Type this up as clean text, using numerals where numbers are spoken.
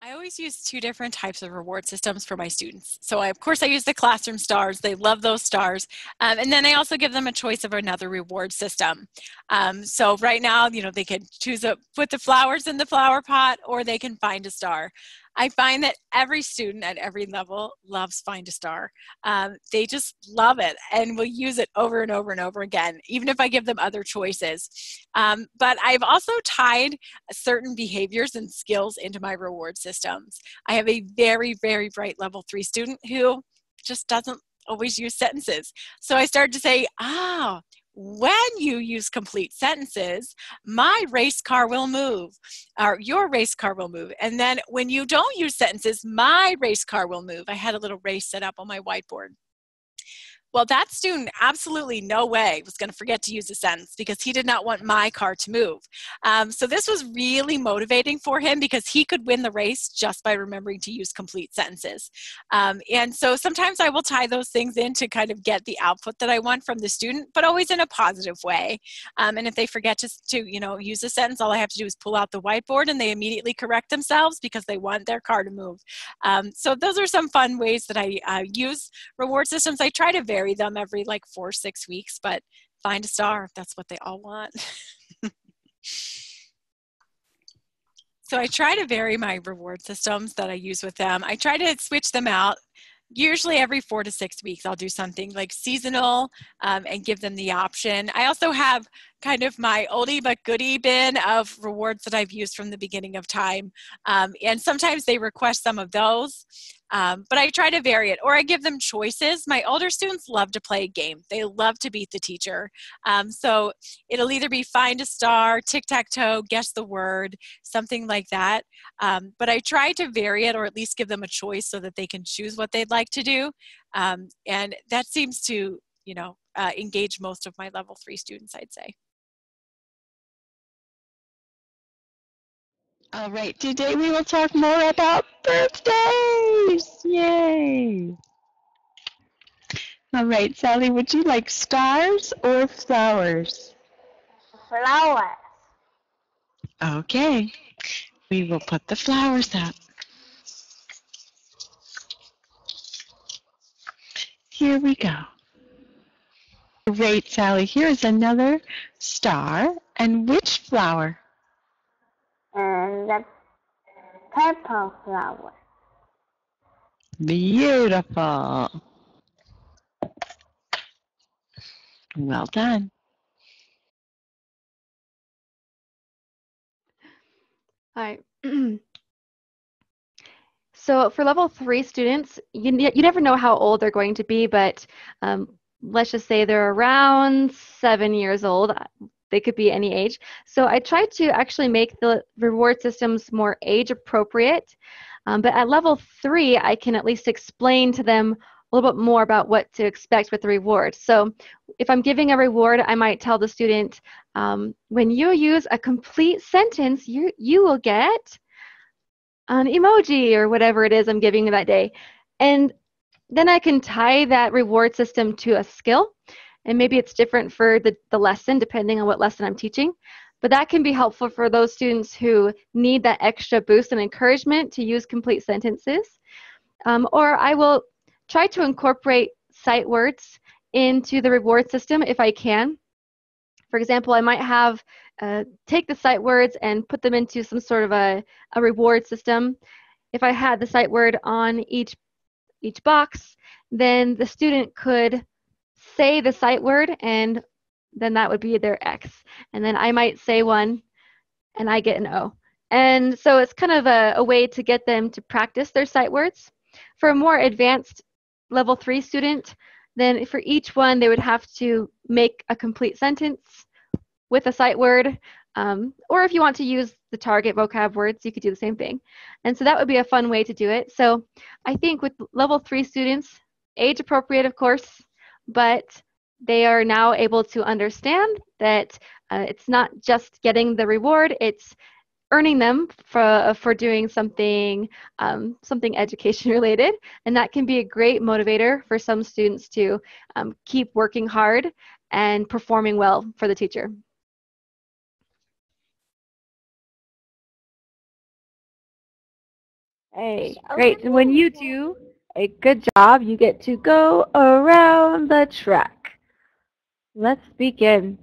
I always use two different types of reward systems for my students. So of course I use the classroom stars. They love those stars. And then I also give them a choice of another reward system. So right now, they can put the flowers in the flower pot, or they can find a star. I find that every student at every level loves Find a Star. They just love it and will use it over and over and over again, even if I give them other choices. But I've also tied certain behaviors and skills into my reward systems. I have a very, very bright level 3 student who just doesn't always use sentences. So I started to say, when you use complete sentences, my race car will move, or your race car will move. And then when you don't use sentences, my race car will move. I had a little race set up on my whiteboard. Well, that student absolutely no way was going to forget to use a sentence because he did not want my car to move. So this was really motivating for him because he could win the race just by remembering to use complete sentences. And so sometimes I will tie those things in to kind of get the output that I want from the student, but always in a positive way. And if they forget to use a sentence, all I have to do is pull out the whiteboard and they immediately correct themselves because they want their car to move. So those are some fun ways that I use reward systems. I try to vary them every like 4 or 6 weeks, but Find a Star, that's what they all want. So I try to vary my reward systems that I use with them. I try to switch them out. Usually every 4 to 6 weeks, I'll do something like seasonal and give them the option. I also have kind of my oldie but goodie bin of rewards that I've used from the beginning of time. And sometimes they request some of those, but I try to vary it, or I give them choices. My older students love to play a game. They love to beat the teacher. So it'll either be Find a Star, tic-tac-toe, guess the word, something like that. But I try to vary it, or at least give them a choice so that they can choose what they'd like to do. And that seems to, engage most of my level 3 students, I'd say. All right, today we will talk more about birthdays. Yay! All right, Sally, would you like stars or flowers? Flowers. Okay, we will put the flowers up. Here we go. Great, Sally. Here's another star. And which flower? And the purple flower. Beautiful. Well done. Hi. So for level 3 students, you never know how old they're going to be, but let's just say they're around 7 years old. They could be any age. So I try to actually make the reward systems more age appropriate. But at level 3, I can at least explain to them a little bit more about what to expect with the reward. So if I'm giving a reward, I might tell the student, when you use a complete sentence, you will get an emoji or whatever it is I'm giving that day. And then I can tie that reward system to a skill. And maybe it's different for the lesson, depending on what lesson I'm teaching. But that can be helpful for those students who need that extra boost and encouragement to use complete sentences. Or I will try to incorporate sight words into the reward system if I can. For example, I might have take the sight words and put them into some sort of a reward system. If I had the sight word on each box, then the student could say the sight word, and then that would be their X. And then I might say one, and I get an O. And so it's kind of a way to get them to practice their sight words. For a more advanced level 3 student, then for each one, they would have to make a complete sentence with a sight word. Or if you want to use the target vocab words, you could do the same thing. And so that would be a fun way to do it. So I think with level 3 students, age appropriate, of course, but they are now able to understand that it's not just getting the reward, it's earning them for doing something education related, and that can be a great motivator for some students to keep working hard and performing well for the teacher. Hey, great. And when you do a good job, you get to go around the track. Let's begin.